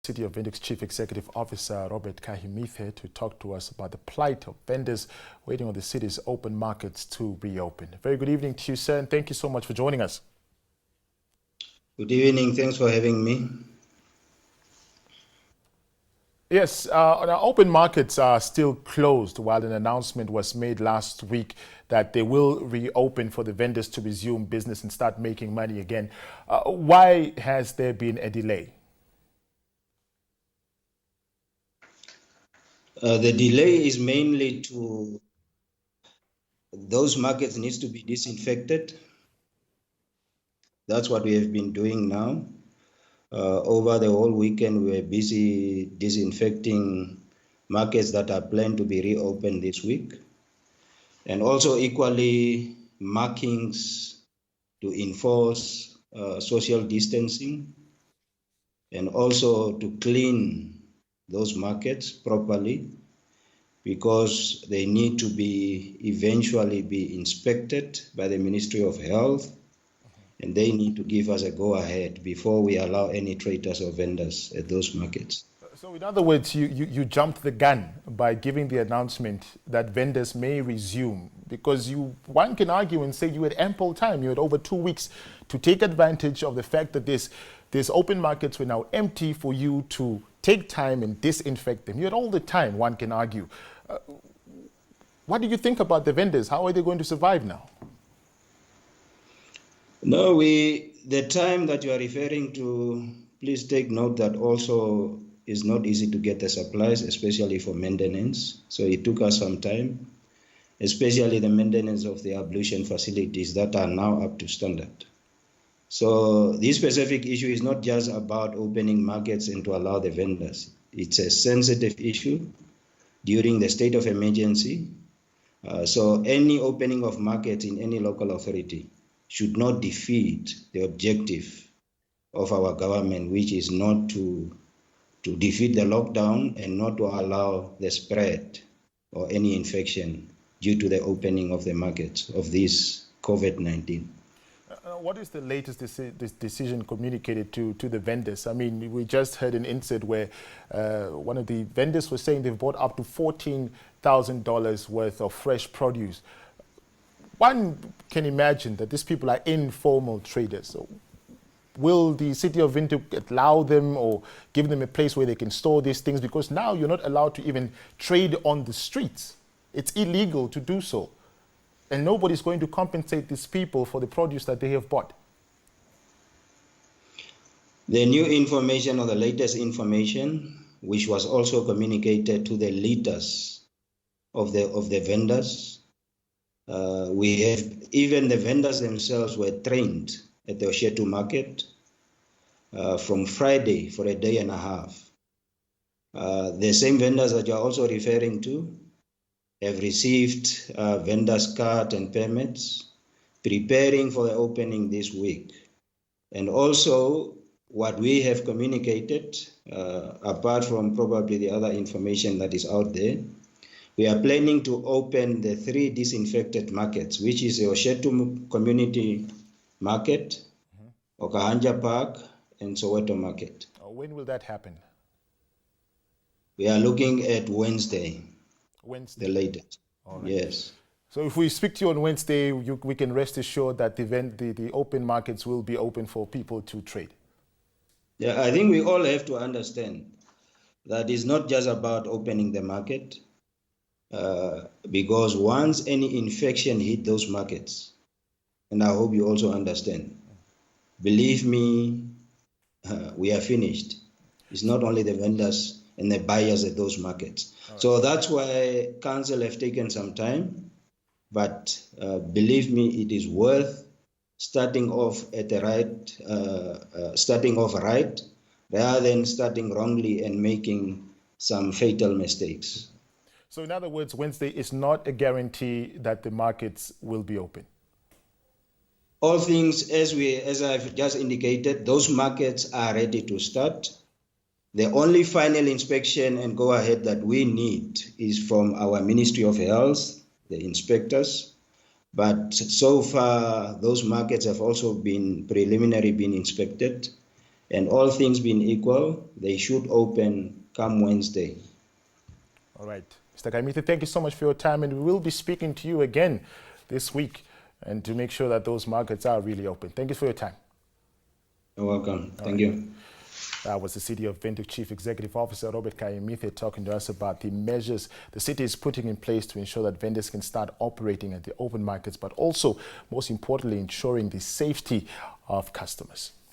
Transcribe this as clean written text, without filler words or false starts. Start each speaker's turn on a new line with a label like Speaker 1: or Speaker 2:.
Speaker 1: City of Windhoek's Chief Executive Officer, Robert Kahmise, to talk to us about the plight of vendors waiting on the city's open markets to reopen. Very good evening to you, sir, and thank you so much for joining us.
Speaker 2: Good evening. Thanks for having me.
Speaker 1: Yes, our open markets are still closed while an announcement was made last week that they will reopen for the vendors to resume business and start making money again. Why has there been a delay?
Speaker 2: The delay is mainly to those markets needs to be disinfected. That's what we have been doing now. Over the whole weekend, we were busy disinfecting markets that are planned to be reopened this week. And also equally markings to enforce social distancing and also to clean those markets properly, because they need to be eventually be inspected by the Ministry of Health, and they need to give us a go-ahead before we allow any traders or vendors at those markets.
Speaker 1: So in other words, you jumped the gun by giving the announcement that vendors may resume, because one can argue and say you had ample time. You had over 2 weeks to take advantage of the fact that these open markets were now empty for you to take time and disinfect them. You had all the time, one can argue. What do you think about the vendors? How are they going to survive now?
Speaker 2: No, the time that you are referring to, please take note that also is not easy to get the supplies, especially for maintenance. So it took us some time, especially the maintenance of the ablution facilities that are now up to standard. So this specific issue is not just about opening markets and to allow the vendors. It's a sensitive issue during the state of emergency. So any opening of markets in any local authority should not defeat the objective of our government, which is not to defeat the lockdown and not to allow the spread or any infection due to the opening of the markets of this COVID-19.
Speaker 1: What is the latest decision communicated to the vendors? I mean, we just heard an incident where one of the vendors was saying they've bought up to $14,000 worth of fresh produce. One can imagine that these people are informal traders. So will the city of Windhoek allow them or give them a place where they can store these things? Because now you're not allowed to even trade on the streets. It's illegal to do so. And nobody's going to compensate these people for the produce that they have bought.
Speaker 2: The new information or the latest information, which was also communicated to the leaders of the vendors, we have even the vendors themselves were trained at the Oshetu market from Friday for a day and a half. The same vendors that you are also referring to have received vendors' card and permits, preparing for the opening this week. And also what we have communicated, apart from probably the other information that is out there, we are planning to open the 3 disinfected markets, which is the Oshetu Community Market, Okahanja Park, and Soweto Market.
Speaker 1: When will that happen?
Speaker 2: We are looking at Wednesday.
Speaker 1: Wednesday.
Speaker 2: The latest.
Speaker 1: All right.
Speaker 2: Yes.
Speaker 1: So if we speak to you on Wednesday, we can rest assured that the open markets will be open for people to trade.
Speaker 2: Yeah, I think we all have to understand that it's not just about opening the market, because once any infection hit those markets, and I hope you also understand, believe me, we are finished. It's not only the vendors and the buyers at those markets. Right. So that's why council have taken some time, but believe me, it is worth starting off at the right, starting off right, rather than starting wrongly and making some fatal mistakes.
Speaker 1: So in other words, Wednesday is not a guarantee that the markets will be open.
Speaker 2: All things, as I've just indicated, those markets are ready to start. The only final inspection and go ahead that we need is from our Ministry of Health, the inspectors. But so far, those markets have also been preliminarily been inspected. And all things being equal, they should open come Wednesday.
Speaker 1: All right. Mr. Kahmise, thank you so much for your time, and we will be speaking to you again this week and to make sure that those markets are really open. Thank you for your time.
Speaker 2: You're welcome. Thank you.
Speaker 1: That was the City of Windhoek Chief Executive Officer Robert Kahmise talking to us about the measures the city is putting in place to ensure that vendors can start operating at the open markets, but also, most importantly, ensuring the safety of customers.